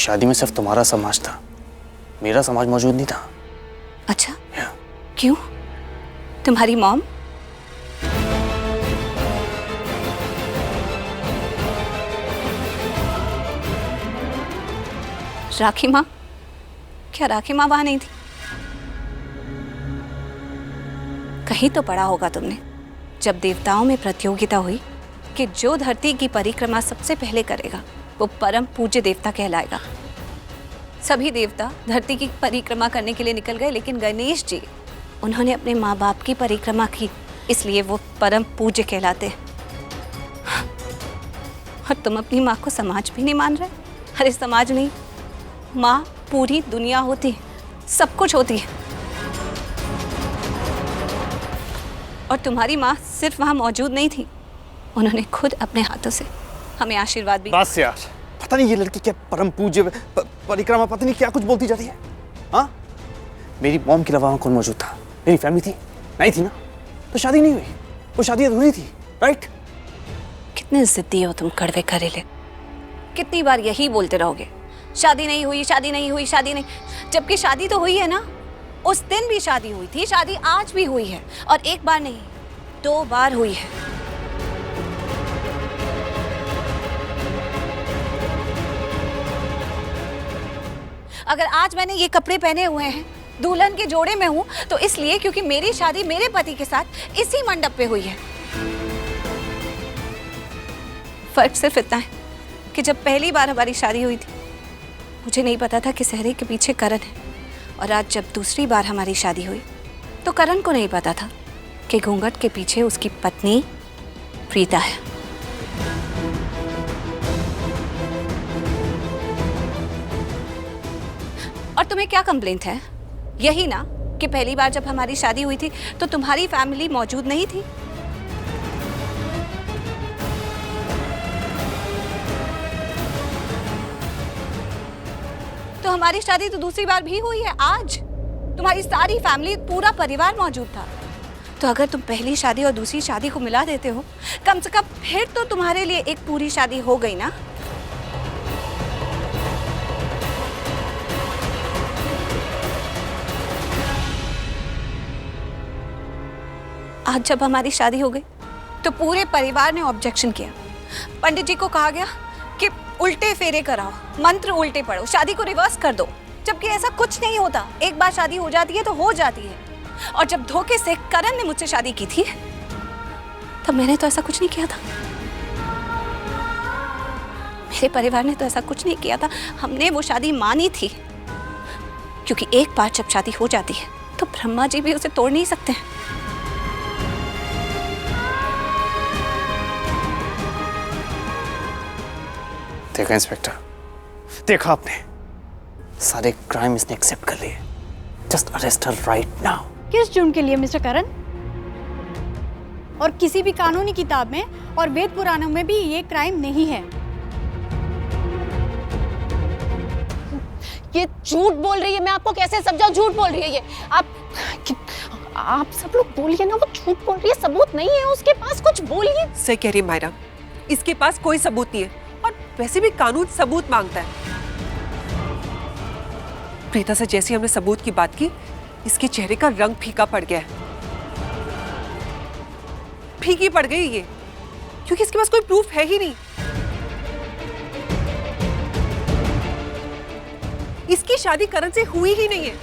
शादी में सिर्फ तुम्हारा समाज था, मेरा समाज मौजूद नहीं था। अच्छा, क्यों? तुम्हारी मॉम? राखी माँ? क्या राखी माँ वहां नहीं थी? कहीं तो पढ़ा होगा तुमने, जब देवताओं में प्रतियोगिता हुई कि जो धरती की परिक्रमा सबसे पहले करेगा वो परम पूज्य देवता कहलाएगा। सभी देवता धरती की परिक्रमा करने के लिए निकल गए, लेकिन गणेश जी, उन्होंने अपने माँ बाप की परिक्रमा की, इसलिए वो परम पूज्य कहलाते हैं। और तुम अपनी माँ को समाज भी नहीं मान रहे? अरे समाज नहीं, माँ पूरी दुनिया होती है, सब कुछ होती है। और तुम्हारी माँ सिर्फ वहां मौजूद नहीं थी, उन्होंने खुद अपने हाथों से हमें आशीर्वाद भी। बस यार, पता नहीं ये लड़की क्या परम पूज्य परिक्रमा पता नहीं क्या कुछ बोलती जाती है। हाँ, मेरी मॉम के अलावा वहां कौन मौजूद था? मेरी फैमिली थी? नहीं थी ना, तो शादी नहीं हुई, वो शादी अधूरी थी, राइट? कितने जिद्दी हो तुम कड़वे करेले, कितनी बार यही बोलते रहोगे, शादी नहीं हुई, शादी नहीं हुई, शादी नहीं, जबकि शादी तो हुई है ना। उस दिन भी शादी हुई थी, शादी आज भी हुई है, और एक बार नहीं 2 बार हुई है। अगर आज मैंने ये कपड़े पहने हुए हैं, दुल्हन के जोड़े में हूं, तो इसलिए क्योंकि मेरी शादी मेरे पति के साथ इसी मंडप पे हुई है। फर्क सिर्फ इतना है कि जब पहली बार हमारी शादी हुई थी, मुझे नहीं पता था कि सहरे के पीछे करण है, और आज जब दूसरी बार हमारी शादी हुई तो करण को नहीं पता था कि घूंघट के पीछे उसकी पत्नी प्रीता है। और तुम्हें क्या कंप्लेंट है? यही ना कि पहली बार जब हमारी शादी हुई थी तो तुम्हारी फैमिली मौजूद नहीं थी। तो हमारी शादी तो दूसरी बार भी हुई है आज, तुम्हारी सारी फैमिली, पूरा परिवार मौजूद था। तो अगर तुम पहली शादी और दूसरी शादी को मिला देते हो, कम से कम फिर तो तुम्हारे लिए एक पूरी शादी हो गई ना। आज जब हमारी शादी हो गई तो पूरे परिवार ने ऑब्जेक्शन किया। पंडित जी को कहा गया कि उल्टे फेरे कराओ, मंत्र उल्टे पढ़ो, शादी को रिवर्स कर दो, जबकि ऐसा कुछ नहीं होता। एक बार शादी हो जाती है तो हो जाती है। और जब धोखे से करण ने मुझसे शादी की थी तब मैंने तो ऐसा कुछ नहीं किया था, मेरे परिवार ने तो ऐसा कुछ नहीं किया था। हमने वो शादी मानी थी, क्योंकि एक बार जब शादी हो जाती है तो ब्रह्मा जी भी उसे तोड़ नहीं सकते हैं। देखा इंस्पेक्टर, देखा आपने, सारे क्राइम इसने एक्सेप्ट कर लिए। जस्ट अरेस्ट हर राइट नाउ। किस जुर्म के लिए मिस्टर करण? और किसी भी कानूनी किताब में और वेद पुराणों में भी ये क्राइम नहीं है। ये झूठ बोल रही है, मैं आपको कैसे समझाऊं? झूठ बोल रही है ये। आप सब लोग बोलिए ना, वो झूठ बोल रही है, सबूत नहीं है उसके पास, कुछ बोलिए। सही कह रही है मायरा, इसके पास कोई सबूत नहीं है, और वैसे भी कानून सबूत मांगता है। प्रीता से जैसे हमने सबूत की बात की, इसके चेहरे का रंग फीका पड़ गया है। फीकी पड़ गई ये, क्योंकि इसके पास कोई प्रूफ है ही नहीं। इसकी शादी करण से हुई ही नहीं है।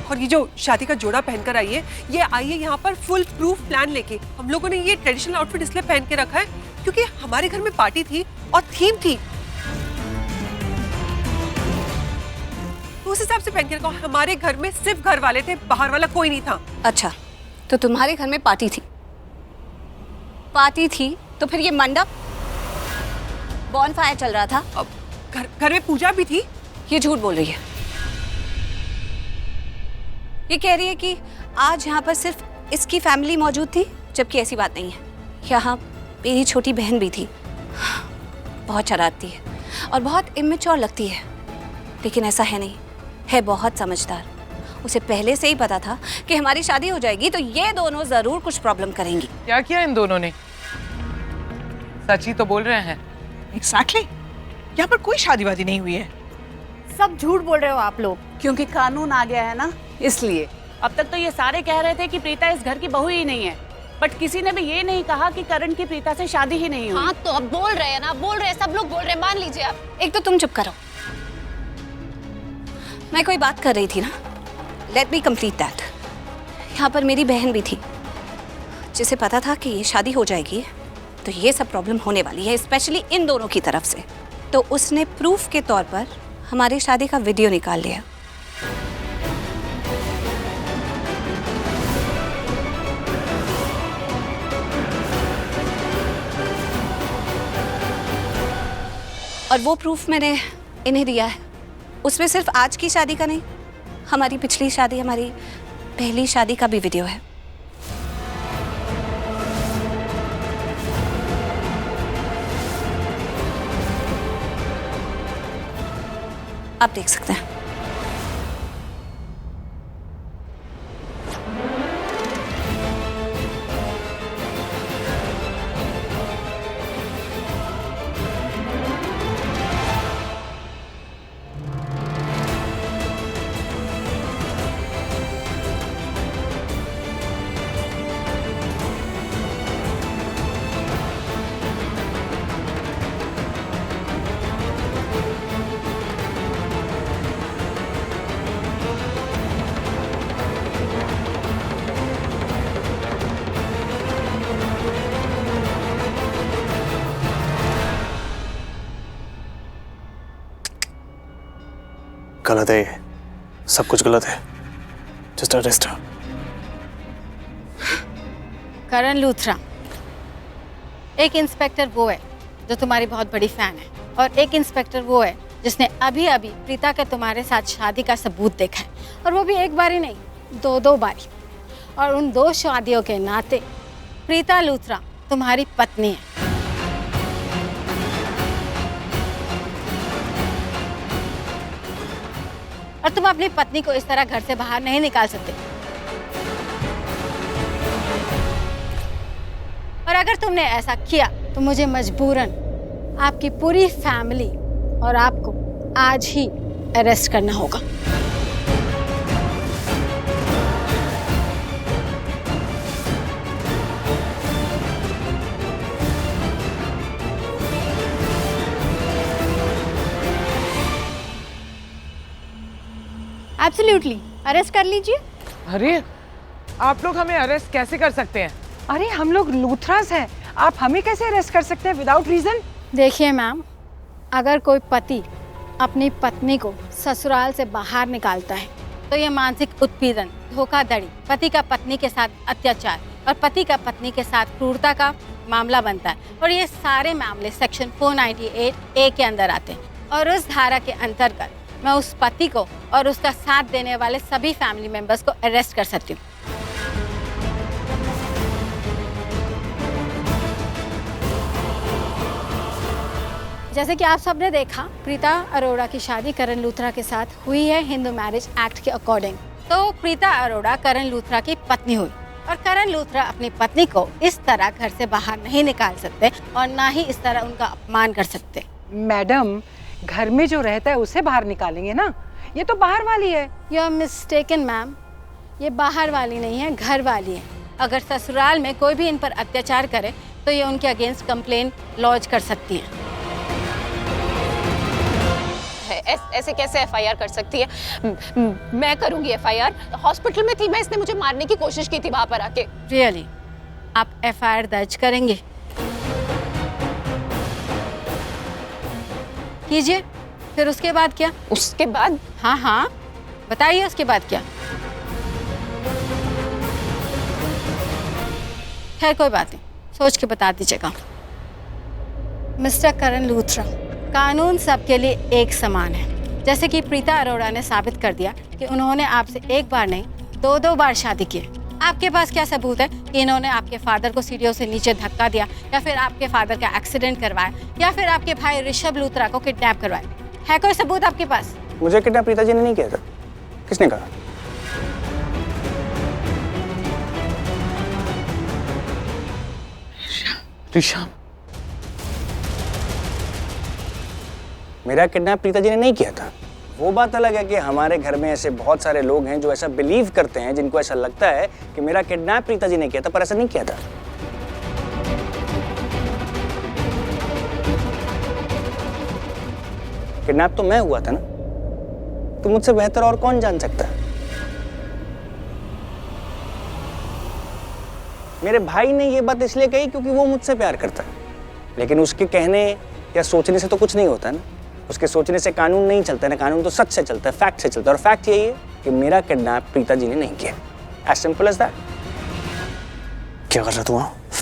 और ये जो शादी का जोड़ा पहनकर आई है, ये आई है यहाँ पर फुल प्रूफ प्लान लेके। हम लोगों ने ये ट्रेडिशनल आउटफिट इसलिए पहन के रखा है क्योंकि हमारे घर में पार्टी थी और थीम थी, तो उस हिसाब से पहन के रखा। हमारे घर में सिर्फ घर वाले थे, बाहर वाला कोई नहीं था। अच्छा, तो तुम्हारे घर में पार्टी थी? पार्टी थी तो फिर ये मंडप, बॉनफायर चल रहा था? अब घर में पूजा भी थी। ये झूठ बोल रही है। ये कह रही है कि आज यहाँ पर सिर्फ इसकी फैमिली मौजूद थी, जबकि ऐसी बात नहीं है। यहाँ मेरी छोटी बहन भी थी, बहुत शरारती है और बहुत इमेच्योर लगती है, लेकिन ऐसा है नहीं, है बहुत समझदार। उसे पहले से ही पता था कि हमारी शादी हो जाएगी तो ये दोनों जरूर कुछ प्रॉब्लम करेंगी। क्या किया इन दोनों ने? सच ही तो बोल रहे हैं। एग्जैक्टली, यहाँ पर कोई शादी वादी नहीं हुई है। सब झूठ बोल रहे हो आप लोग। क्योंकि कानून आ गया है ना, इसलिए। अब तक तो ये सारे कह रहे थे कि प्रीता इस घर की बहू ही नहीं है, बट किसी ने भी ये नहीं कहा कि करण की प्रीता से शादी ही नहीं हुई। हाँ तो अब बोल रहे हैं ना, बोल रहे हैं, सब लोग बोल रहे हैं, मान लीजिए आप। एक तो तुम चुप करो, मैं कोई बात कर रही थी ना, लेट मी कंप्लीट दैट। यहाँ पर मेरी बहन भी थी जिसे पता था कि ये शादी हो जाएगी तो ये सब प्रॉब्लम होने वाली है, स्पेशली इन दोनों की तरफ से। तो उसने प्रूफ के तौर पर हमारी शादी का वीडियो निकाल लिया। और वो प्रूफ मैंने इन्हें दिया है। उसमें सिर्फ आज की शादी का नहीं, हमारी पिछली शादी, हमारी पहली शादी का भी वीडियो है। आप देख सकते हैं। गलत है ये, सब कुछ गलत है। जस्ट अरेस्ट हर। करण लूथरा, एक इंस्पेक्टर वो है जो तुम्हारी बहुत बड़ी फैन है, और एक इंस्पेक्टर वो है जिसने अभी अभी प्रीता के तुम्हारे साथ शादी का सबूत देखा है, और वो भी एक बारी नहीं, दो बारी। और उन 2 शादियों के नाते प्रीता लूथरा तुम्हारी पत्नी है। और तुम अपनी पत्नी को इस तरह घर से बाहर नहीं निकाल सकते। और अगर तुमने ऐसा किया तो मुझे मजबूरन आपकी पूरी फैमिली और आपको आज ही अरेस्ट करना होगा। एब्सोल्युटली, अरेस्ट कर लीजिए। अरे आप लोग हमें अरेस्ट कैसे कर सकते हैं? अरे हम लोग लूथरास हैं, आप हमें कैसे अरेस्ट कर सकते हैं विदाउट रीजन? देखिए मैम, अगर कोई पति अपनी पत्नी को ससुराल से बाहर निकालता है तो ये मानसिक उत्पीड़न, धोखाधड़ी, पति का पत्नी के साथ अत्याचार और पति का पत्नी के साथ क्रूरता का मामला बनता है। और ये सारे मामले सेक्शन 498A के अंदर आते हैं। और उस धारा के अंतर्गत मैं उस पति को और उसका साथ देने वाले सभी फैमिली मेंबर्स को अरेस्ट कर सकती हूँ। जैसे कि आप सबने देखा, प्रीता अरोड़ा की शादी करण लूथरा के साथ हुई है हिंदू मैरिज एक्ट के अकॉर्डिंग। तो प्रीता अरोड़ा करण लूथरा की पत्नी हुई, और करण लूथरा अपनी पत्नी को इस तरह घर से बाहर नहीं निकाल सकते और ना ही इस तरह उनका अपमान कर सकते। मैडम, घर में जो रहता है उसे बाहर निकालेंगे ना, ये तो बाहर वाली है। यू आर मिस्टेकन मैम, ये बाहर वाली नहीं है, घर वाली है। अगर ससुराल में कोई भी इन पर अत्याचार करे तो ये उनके अगेंस्ट कंप्लेन लॉन्च कर सकती है। ऐसे कैसे FIR कर सकती है? मैं करूंगी FIR। हॉस्पिटल में थी मैं, इसने मुझे मारने की कोशिश की थी वहां पर आके। रियली? आप FIR दर्ज करेंगे? कीजिए। फिर उसके बाद क्या? उसके बाद? हाँ, बताइए उसके बाद क्या। खैर कोई बात नहीं, सोच के बता दीजिएगा। मिस्टर करण लूथरा, कानून सबके लिए एक समान है। जैसे कि प्रीता अरोड़ा ने साबित कर दिया कि उन्होंने आपसे एक बार नहीं 2 बार शादी की। आपके पास क्या सबूत है कि इन्होंने आपके फादर को सीढ़ियों से नीचे धक्का दिया, या फिर आपके फादर का एक्सीडेंट करवाया, या फिर आपके भाई ऋषभ लूथरा को किडनैप करवाया? है कोई सबूत आपके पास? मुझे किडनैप प्रीता जी ने नहीं किया था। किसने कहा? ऋषभ, मेरा किडनैप प्रीता जी ने नहीं किया था। वो बात अलग है कि हमारे घर में ऐसे बहुत सारे लोग हैं जो ऐसा बिलीव करते हैं, जिनको ऐसा लगता है कि मेरा किडनैप प्रीता जी ने किया था, पर ऐसा नहीं किया था। किडनैप तो मैं हुआ था ना, तो मुझसे बेहतर और कौन जान सकता है। मेरे भाई ने ये बात इसलिए कही क्योंकि वो मुझसे प्यार करता है, लेकिन उसके कहने या सोचने से तो कुछ नहीं होता ना। उसके सोचने से कानून नहीं चलता ना, कानून तो सच से चलता है, फैक्ट से चलता है, और फैक्ट यही है कि मेरा किडनैप प्रीता जी ने नहीं किया। As simple as that. क्या कर रहा तू?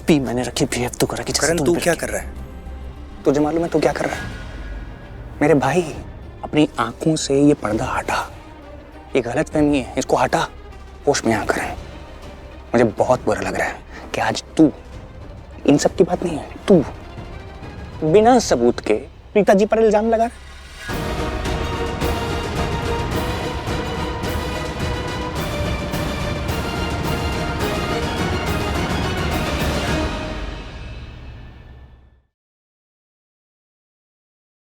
पी मैंने रखी, बिहेव तो करा कि करण, तू क्या कर रहा है? तुझे मालूम है तू क्या कर रहा है? मेरे भाई, अपनी आंखों से ये पर्दा हटा। ये गलतफहमी है, इसको हटा, होश में आ करें। मुझे बहुत बुरा लग रहा है कि आज तू, इन सब की बात नहीं है, तू बिना सबूत के प्रीता जी पर इल्जाम लगा रहा है।